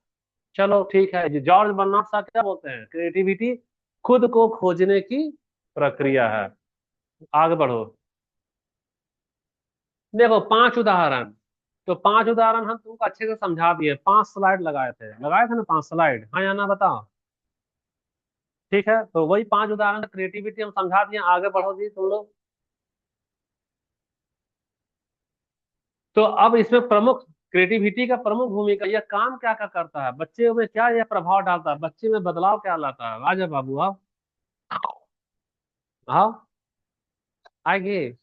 चलो ठीक है जी। जॉर्ज बर्नार्ड शॉ क्या बोलते हैं? क्रिएटिविटी खुद को खोजने की प्रक्रिया है। आगे बढ़ो। देखो 5 उदाहरण। तो 5 उदाहरण हम तुमको अच्छे से समझा दिए, 5 स्लाइड लगाए थे ना, 5 स्लाइड, हाँ या ना बताओ। ठीक है, तो वही 5 उदाहरण क्रिएटिविटी हम समझा दिए। आगे बढ़ो जी तुम लोग। तो अब इसमें प्रमुख, क्रिएटिविटी का प्रमुख भूमिका, यह काम क्या क्या करता है बच्चे में, क्या यह प्रभाव डालता है बच्चे में, बदलाव क्या लाता है? आजा बाबू आओ। आओ, आएंगे।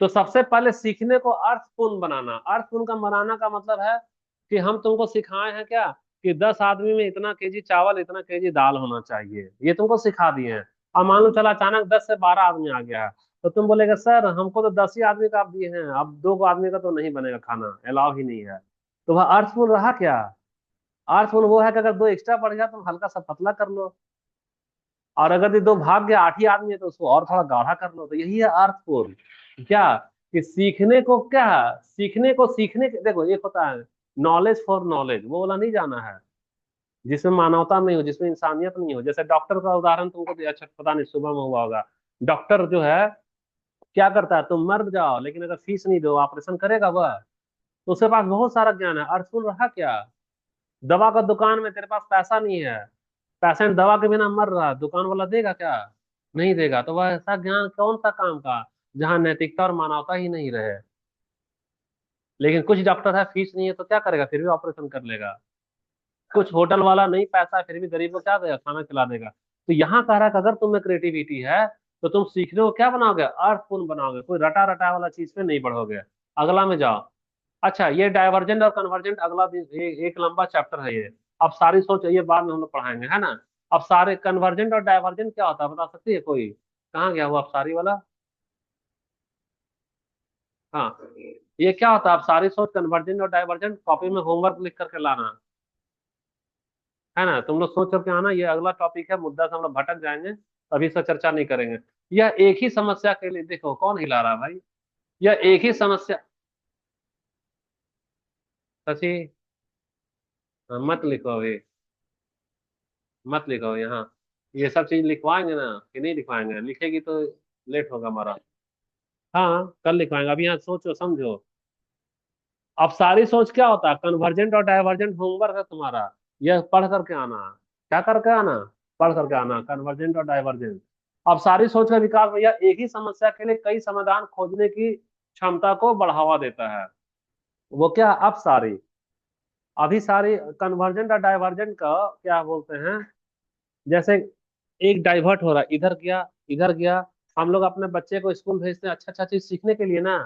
तो सबसे पहले सीखने को अर्थपूर्ण बनाना। अर्थपूर्ण का बनाना का मतलब है कि हम तुमको सिखाए हैं क्या, कि 10 आदमी में इतना केजी चावल, इतना केजी दाल होना चाहिए, ये तुमको सिखा दिए हैं। अब मान लो चला अचानक 10 से 12 आदमी आ गया है, तो तुम बोलेगा सर हमको तो 10 ही आदमी का आप दिए हैं, अब 2 आदमी का तो नहीं बनेगा, खाना अलाउ ही नहीं है। तो वह अर्थपूर्ण रहा क्या? अर्थपूर्ण वो है कि अगर 2 एक्स्ट्रा बढ़ गया तो हल्का सा पतला कर लो, और अगर ये 2 भाग गया, 8 ही आदमी है, तो उसको और थोड़ा गाढ़ा कर लो। तो यही है अर्थपूर्ण। क्या? कि सीखने को क्या, सीखने को सीखने के, देखो एक होता है नॉलेज फॉर नॉलेज, वो वाला नहीं जाना है जिसमें मानवता नहीं हो, जिसमें इंसानियत नहीं हो। जैसे डॉक्टर का उदाहरण तुमको अच्छा पता नहीं, सुबह में हुआ होगा। डॉक्टर जो है क्या करता है, तुम मर जाओ लेकिन अगर फीस नहीं दो ऑपरेशन करेगा वह। तो उसके पास बहुत सारा ज्ञान है। अर्थपूर्ण रहा क्या? दवा का दुकान में तेरे पास पैसा नहीं है, पेशेंट दवा के बिना मर रहा है, दुकान वाला देगा क्या? नहीं देगा। तो वह ऐसा ज्ञान कौन सा काम का, जहाँ नैतिकता और मानवता ही नहीं रहे। लेकिन कुछ डॉक्टर है फीस नहीं है तो क्या करेगा, फिर भी ऑपरेशन कर लेगा। कुछ होटल वाला नहीं पैसा है, फिर भी गरीब को क्या देगा, खाना खिला देगा। तो यहाँ कह रहा है कि अगर तुम्हें क्रिएटिविटी है तो तुम सीखने को क्या बनाओगे? अर्थपूर्ण बनाओगे, कोई रटा रटा वाला चीज पे नहीं बढ़ोगे। अगला में जाओ। अच्छा, ये डाइवर्जेंट और कन्वर्जेंट अगला एक लंबा चैप्टर है ये। अब सारी सोच ये बाद में हम लोग पढ़ाएंगे, है ना। अब सारे कन्वर्जेंट और डाइवर्जेंट क्या होता है बता सकती है कोई? कहाँ गया वो अब सारी वाला? हाँ, ये क्या होता है? अब सारी सोच कन्वर्जेंट और डाइवर्जेंट कॉपी में होमवर्क लिख करके लाना, है ना। तुम लोग सोच करके आना, ये अगला टॉपिक है, मुद्दा से हम लोग भटक जाएंगे, अभी इसका चर्चा नहीं करेंगे। यह एक ही समस्या के लिए, देखो कौन हिला रहा है भाई, यह एक ही समस्या। सची? हाँ, मत लिखो अभी, मत लिखो यहाँ। ये सब चीज लिखवाएंगे ना कि नहीं लिखवाएंगे? लिखेगी तो लेट होगा हमारा। हाँ कल लिखवाएंगे, अभी यहाँ सोचो समझो। अब सारी सोच क्या होता है, कन्वर्जेंट और डाइवर्जेंट होमवर्क है तुम्हारा। यह पढ़ करके आना। क्या करके आना? पढ़ करके आना कन्वर्जेंट और डाइवर्जेंट। अब सारी सोच का विकास भैया एक ही समस्या के लिए कई समाधान खोजने की क्षमता को बढ़ावा देता है। वो क्या? अब सारी। अभी सारी कन्वर्जेंट और डाइवर्जेंट का क्या बोलते हैं? जैसे एक डाइवर्ट हो रहा है, इधर गया इधर गया। हम लोग अपने बच्चे को स्कूल भेजते हैं अच्छा अच्छा चीज सीखने के लिए ना।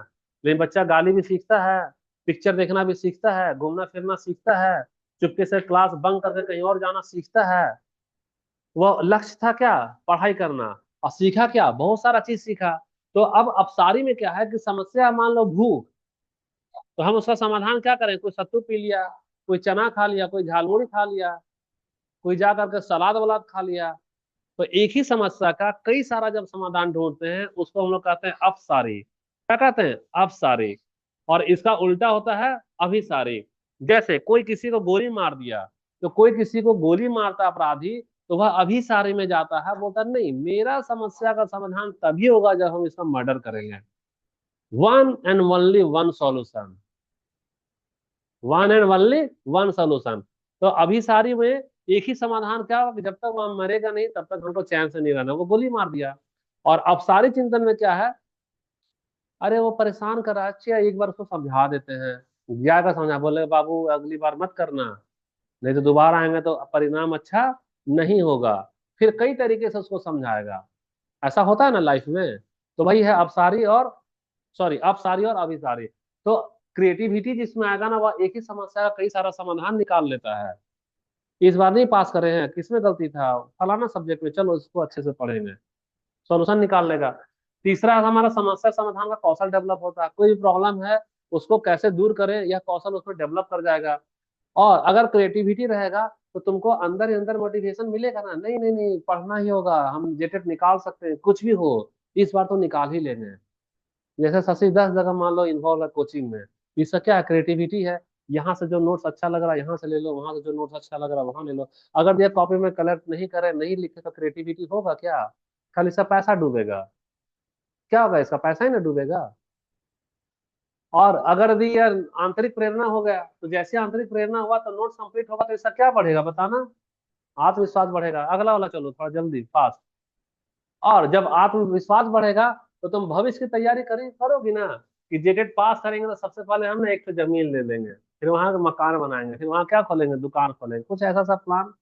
लेकिन बच्चा गाली भी सीखता है, पिक्चर देखना भी सीखता है, घूमना फिरना सीखता है, चुपके से क्लास बंक करके कहीं और जाना सीखता है। वो लक्ष्य था क्या? पढ़ाई करना। और सीखा क्या? बहुत सारा चीज सीखा। तो अब अपसारी में क्या है कि समस्या मान लो भूख। तो हम उसका समाधान क्या करें? कोई सत्तू पी लिया, कोई चना खा लिया, कोई झालमुड़ी खा लिया, कोई जा करके सलाद वलाद खा लिया। तो एक ही समस्या का कई सारा जब समाधान ढूंढते हैं उसको हम लोग कहते हैं अपसारी। क्या कहते हैं? अपसारी। और इसका उल्टा होता है अभिसारी। जैसे कोई किसी को गोली मार दिया, तो कोई किसी को गोली मारता अपराधी, तो वह अभिसारी में जाता है, बोलता है, नहीं मेरा समस्या का समाधान तभी होगा जब हम इसका मर्डर करेंगे। One and only one solution. One and only one solution. तो अभी सारी में एक ही समाधान क्या होगा कि जब तक वह मरेगा नहीं तब तक हमको चैन से नहीं रहना, वो गोली मार दिया। और अब सारी चिंतन में क्या है? अरे वो परेशान कर रहा है, अच्छा एक बार उसको समझा देते हैं। क्या का समझा? बोले बाबू अगली बार मत करना, नहीं तो दोबारा आएंगे तो परिणाम अच्छा नहीं होगा। फिर कई तरीके से उसको समझाएगा। ऐसा होता है ना लाइफ में। तो वही है अपसारी और, सॉरी, अपसारी और अभिसारी। तो क्रिएटिविटी जिसमें आएगा ना वह एक ही समस्या का कई सारा समाधान निकाल लेता है। इस बार नहीं पास करे हैं, किसमें गलती था? फलाना सब्जेक्ट में, चलो इसको अच्छे से पढ़ेंगे, सॉल्यूशन निकाल लेगा। तीसरा हमारा समस्या समाधान का कौशल डेवलप होता है। कोई भी प्रॉब्लम है उसको कैसे दूर करें यह कौशल उसमें डेवलप कर जाएगा। और अगर क्रिएटिविटी रहेगा तो तुमको अंदर ही अंदर मोटिवेशन मिलेगा ना, नहीं नहीं नहीं पढ़ना ही होगा, हम जेटेट निकाल सकते हैं, कुछ भी हो इस बार तो निकाल ही लेंगे। जैसे शशि 10 जगह मान लो इन्वॉल्व है कोचिंग में, इसका क्या क्रिएटिविटी है। यहाँ से जो नोट्स अच्छा लग रहा है यहाँ से ले लो, वहां से जो नोट्स अच्छा लग रहा है वहां ले लो। अगर ये कॉपी में कलेक्ट नहीं करे नहीं लिखे तो क्रिएटिविटी होगा क्या? खाली इसका पैसा डूबेगा। क्या होगा? इसका पैसा ही ना डूबेगा। और अगर यदि यार आंतरिक प्रेरणा हो गया तो जैसे आंतरिक प्रेरणा हुआ तो नोट्स कंप्लीट होगा तो इसका क्या बढ़ेगा बताना? आत्मविश्वास बढ़ेगा। अगला वाला चलो थोड़ा जल्दी फास्ट। और जब आत्मविश्वास बढ़ेगा तो तुम भविष्य की तैयारी करोगी ना, कि जेटेट पास करेंगे तो सबसे पहले हम ना एक तो जमीन ले लेंगे, फिर वहां मकान बनाएंगे, फिर वहां क्या खोलेंगे? दुकान खोलेंगे, कुछ ऐसा सा प्लान।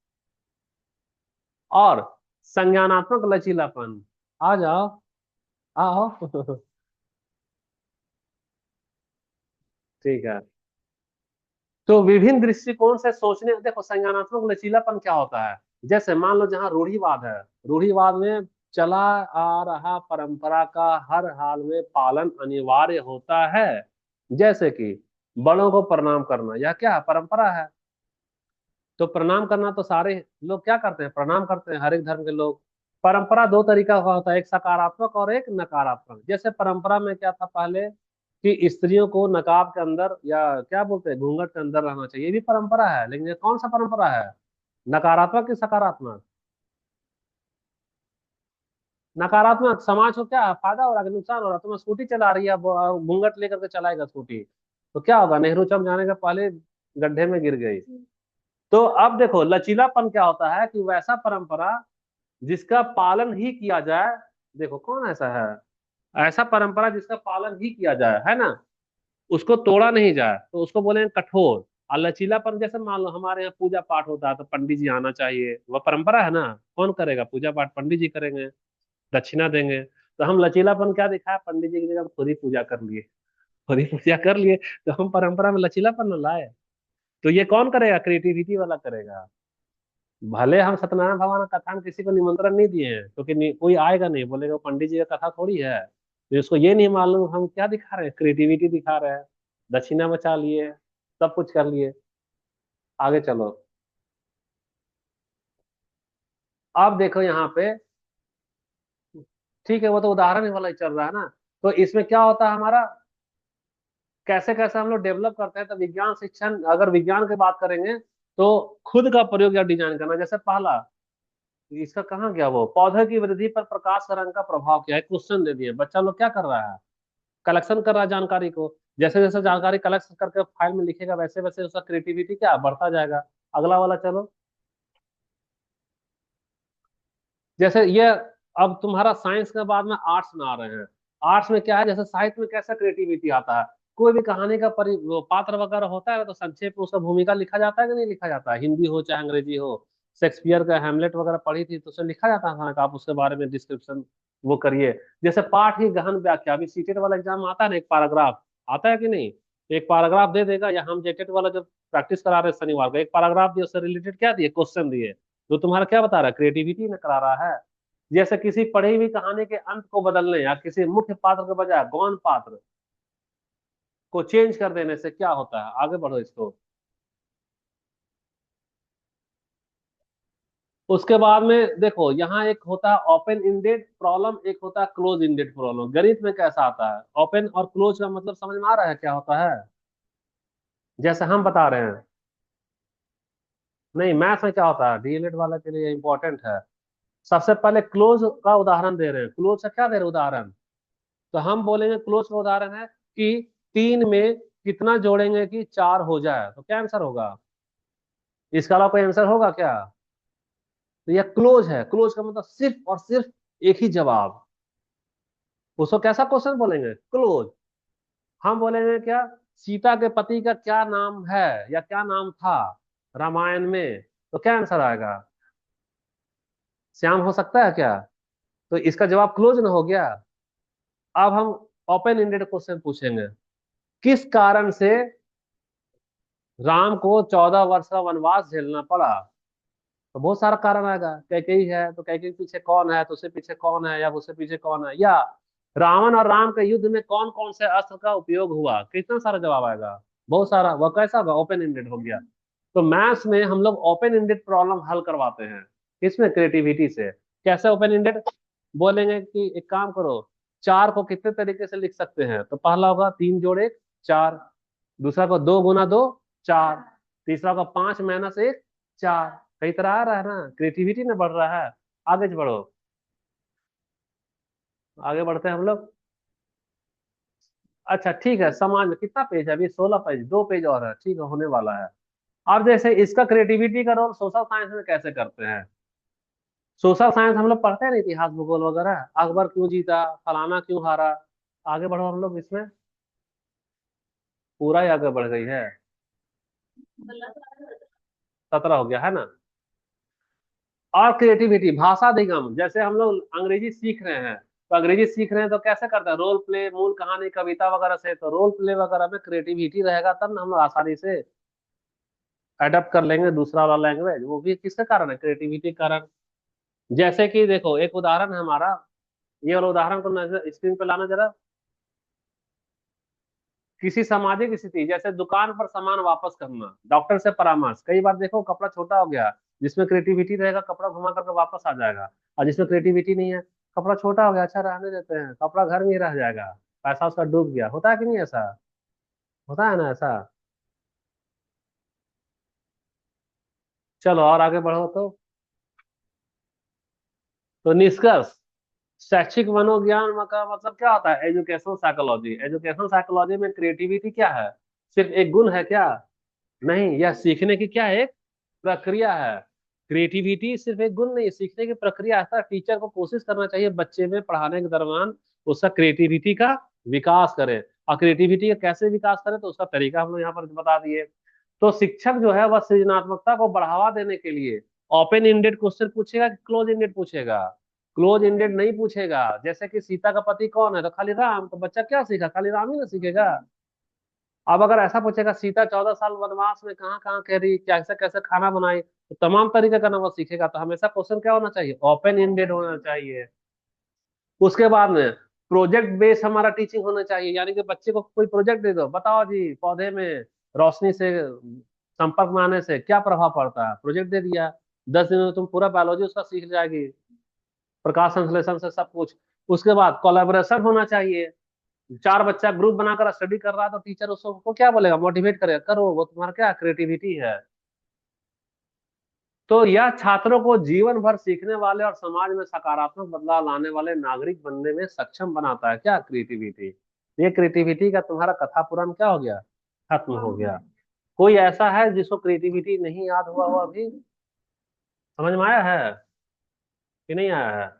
और संज्ञानात्मक लचीलापन। आ जाओ, आओ। ठीक है। तो विभिन्न दृष्टिकोण से सोचने, देखो संज्ञानात्मक लचीलापन क्या होता है? जैसे मान लो जहाँ रूढ़िवाद है, रूढ़िवाद में चला आ रहा परंपरा का हर हाल में पालन अनिवार्य होता है। जैसे कि बड़ों को प्रणाम करना, यह क्या है? परंपरा है। तो प्रणाम करना तो सारे लोग क्या करते हैं? प्रणाम करते हैं, हर एक धर्म के लोग। परंपरा दो तरीका का होता है, एक सकारात्मक और एक नकारात्मक। जैसे परंपरा में क्या था पहले कि स्त्रियों को नकाब के अंदर या क्या बोलते हैं घूंघट के अंदर रहना चाहिए, ये भी परंपरा है। लेकिन ये कौन सा परंपरा है? नकारात्मक कि सकारात्मक? नकारात्मक। समाज को क्या फायदा हो रहा है कि नुकसान हो रहा है? तुम स्कूटी चला रही है, अब घूंघट लेकर के चलाएगा स्कूटी, तो क्या होगा? नेहरू चौक जाने के पहले गड्ढे में गिर गई। तो अब देखो लचीलापन क्या होता है कि वैसा परंपरा जिसका पालन ही किया जाए। देखो कौन ऐसा है? ऐसा परंपरा जिसका पालन ही किया जाए, है ना, उसको तोड़ा नहीं जाए तो उसको बोले कठोर। और लचीलापन जैसे मान लो हमारे यहाँ पूजा पाठ होता है तो पंडित जी आना चाहिए, वह परंपरा है ना। कौन करेगा पूजा पाठ? पंडित जी करेंगे, दक्षिणा देंगे। तो हम लचीलापन क्या दिखाया? पंडित जी की जगह हम खुद ही पूजा कर लिए, खुद ही पूजा कर लिए। तो हम परंपरा में लचीलापन न लाए। तो ये कौन करेगा? क्रिएटिविटी वाला करेगा। भले हम सत्यनारायण भगवान का कथा में किसी को निमंत्रण नहीं दिए हैं क्योंकि कोई आएगा नहीं, बोलेगा पंडित जी का कथा थोड़ी है। तो उसको ये नहीं मालूम हम क्या दिखा रहे हैं, क्रिएटिविटी दिखा रहे हैं। दक्षिणा बचा लिए, सब कुछ कर लिए। आगे चलो। अब देखो यहाँ पे, ठीक है वो तो उदाहरण वाला ही चल रहा है ना। तो इसमें क्या होता है हमारा, कैसे कैसे हम लोग डेवलप करते हैं? तो विज्ञान शिक्षण, अगर विज्ञान की बात करेंगे तो खुद का प्रयोग या डिजाइन करना। जैसे पहला, इसका कहाँ गया? वो पौधे की वृद्धि पर प्रकाश का रंग का प्रभाव क्या है, क्वेश्चन दे दिए। बच्चा लोग क्या कर रहा है? कलेक्शन कर रहा है जानकारी को। जैसे जैसे जानकारी कलेक्ट करके फाइल में लिखेगा, वैसे वैसे उसका क्रिएटिविटी क्या बढ़ता जाएगा। अगला वाला चलो। जैसे ये, अब तुम्हारा साइंस के बाद में आर्ट्स में आ रहे हैं। आर्ट्स में क्या है, जैसे साहित्य में कैसा क्रिएटिविटी आता है। कोई भी कहानी का वो पात्र वगैरह होता है तो संक्षेप में उसका भूमिका लिखा जाता है कि नहीं लिखा जाता है, हिंदी हो चाहे अंग्रेजी हो। शेक्सपियर का हैमलेट वगैरह पढ़ी थी तो उसमें लिखा जाता था कि आप उसके बारे में डिस्क्रिप्शन वो करिए। जैसे पाठ की गहन व्याख्या, अभी सीटेट वाला एग्जाम आता है ना, एक पैराग्राफ आता है कि नहीं। एक पैराग्राफ दे देगा, या हम जेटेट वाला जो प्रैक्टिस करा रहे हैं शनिवार को, एक पैराग्राफ दिए, उससे रिलेटेड क्या दिए, क्वेश्चन दिए। तो तुम्हारा क्या बता रहा है, क्रिएटिविटी में करा रहा है। जैसे किसी पढ़ी हुई कहानी के अंत को बदलने, या किसी मुख्य पात्र के बजाय गौण पात्र को चेंज कर देने से क्या होता है, आगे बढ़ो इसको। उसके बाद में देखो, यहाँ एक होता है ओपन इंडेड प्रॉब्लम, एक होता है क्लोज इंडेड प्रॉब्लम। गणित में कैसा आता है, ओपन और क्लोज का मतलब समझ में आ रहा है क्या होता है? जैसे हम बता रहे हैं। नहीं, मैथ्स में क्या होता है, डीएलएड वाला के लिए इंपॉर्टेंट है। सबसे पहले क्लोज का उदाहरण दे रहे हैं। क्लोज का क्या दे रहे हैं उदाहरण? तो हम बोलेंगे क्लोज का उदाहरण है कि 3 में कितना जोड़ेंगे कि 4 हो जाए, तो क्या आंसर होगा? इसके अलावा कोई आंसर होगा क्या? तो यह क्लोज है। क्लोज का मतलब सिर्फ और सिर्फ एक ही जवाब। उसको कैसा क्वेश्चन बोलेंगे, क्लोज। हम बोलेंगे क्या, सीता के पति का क्या नाम है, या क्या नाम था रामायण में, तो क्या आंसर आएगा? श्याम हो सकता है क्या? तो इसका जवाब क्लोज ना हो गया। अब हम ओपन एंडेड क्वेश्चन पूछेंगे। किस कारण से राम को 14 वर्ष का वनवास झेलना पड़ा? तो बहुत सारा कारण आएगा। कैकेयी है तो कैकेयी के पीछे कौन है, तो उससे पीछे कौन है, या उससे पीछे कौन है, या रावण और राम के युद्ध में कौन कौन से अस्त्र का उपयोग हुआ। कितना सारा जवाब आएगा, बहुत सारा। वह कैसा होगा, ओपन एंडेड हो गया। तो मैथ्स में हम लोग ओपन एंडेड प्रॉब्लम हल करवाते हैं। इसमें क्रिएटिविटी से कैसे ओपन एंडेड, बोलेंगे कि एक काम करो, 4 को कितने तरीके से लिख सकते हैं। तो पहला होगा 3 जोड़ 1, 4। दूसरा को 2 गुना 2, 4। तीसरा का 5 - 1, 4। कई तरह आ रहा है ना, क्रिएटिविटी ना बढ़ रहा है। आगे बढ़ो। आगे बढ़ते हैं हम लोग। अच्छा ठीक है, समाज में कितना पेज है अभी, 16 पेज, 2 पेज और है, ठीक है, होने वाला है। अब जैसे इसका क्रिएटिविटी का रोल सोशल साइंस में कैसे करते हैं। सोशल साइंस हम लोग पढ़ते हैं ना, इतिहास भूगोल वगैरह, अकबर क्यों जीता, फलाना क्यों हारा। आगे बढ़ो हम लोग इसमें। पूरा ही आगे बढ़ गई है। 17 हो गया है ना। और क्रिएटिविटी, भाषा अधिगम, जैसे हम लोग अंग्रेजी सीख रहे हैं। तो अंग्रेजी सीख रहे हैं तो कैसे करते हैं, रोल प्ले, मूल कहानी, कविता वगैरह से। तो रोल प्ले वगैरह में क्रिएटिविटी रहेगा तब ना हम लोग आसानी से अडेप्ट कर लेंगे दूसरा वाला लैंग्वेज। वो भी किसके कारण है, क्रिएटिविटी के कारण। जैसे कि देखो, एक उदाहरण है हमारा। ये वाला उदाहरण को नजर स्क्रीन पे लाना जरा। किसी सामाजिक स्थिति, जैसे दुकान पर सामान वापस करना, डॉक्टर से परामर्श। कई बार देखो कपड़ा छोटा हो गया, जिसमें क्रिएटिविटी रहेगा कपड़ा घुमा करके वापस आ जाएगा। और जिसमें क्रिएटिविटी नहीं है, कपड़ा छोटा हो गया, अच्छा रहने देते हैं, कपड़ा घर में ही रह जाएगा, पैसा उसका डूब गया। होता है कि नहीं ऐसा? होता है ना ऐसा। चलो और आगे बढ़ो तो निष्कर्ष। शैक्षिक मनोज्ञान का मतलब क्या होता है, एजुकेशनल साइकोलॉजी। एजुकेशनल साइकोलॉजी में क्रिएटिविटी क्या है, सिर्फ एक गुण है क्या? नहीं, यह सीखने की क्या है, एक प्रक्रिया है। क्रिएटिविटी सिर्फ एक गुण नहीं, सीखने की प्रक्रिया। ऐसा टीचर को कोशिश करना चाहिए बच्चे में पढ़ाने के दरमियान उसका क्रिएटिविटी का विकास करे। और क्रिएटिविटी का कैसे विकास करे, तो उसका तरीका हम लोग यहाँ पर बता दिए। तो शिक्षक जो है वह सृजनात्मकता को बढ़ावा देने के लिए ओपन इंडेड क्वेश्चन पूछेगा कि क्लोज इंडेड पूछेगा? क्लोज इंडेड नहीं पूछेगा। जैसे कि सीता का पति कौन है, तो खाली राम, तो बच्चा क्या सीखा, खाली राम ही ना सीखेगा। अब अगर ऐसा पूछेगा सीता 14 साल वनवास में कहाँ कहाँ कह रही, कैसे कैसे खाना बनाई, तो तमाम तरीके का ना वो सीखेगा। तो हमेशा क्वेश्चन क्या होना चाहिए, ओपन एंडेड होना चाहिए। उसके बाद में प्रोजेक्ट बेस्ड हमारा टीचिंग होना चाहिए। यानी कि बच्चे को कोई प्रोजेक्ट दे दो, बताओ जी पौधे में रोशनी से संपर्क में आने से क्या प्रभाव पड़ता है, प्रोजेक्ट दे दिया। 10 दिन में तुम पूरा बायोलॉजी उसका सीख जाएगी, प्रकाश संश्लेषण से सब कुछ। उसके बाद कोलैबोरेशन होना चाहिए। 4 बच्चा ग्रुप बनाकर स्टडी कर रहा है तो टीचर उसको क्या बोलेगा, मोटिवेट करेगा, करो, वो तुम्हारा क्या क्रिएटिविटी है। तो यह छात्रों को जीवन भर सीखने वाले और समाज में सकारात्मक बदलाव लाने वाले नागरिक बनने में सक्षम बनाता है। क्या क्रिएटिविटी, ये क्रिएटिविटी का तुम्हारा कथा पुराण क्या हो गया, खत्म हो गया। कोई ऐसा है जिसको क्रिएटिविटी नहीं याद हुआ हो अभी? समझ में आया है कि नहीं आया है?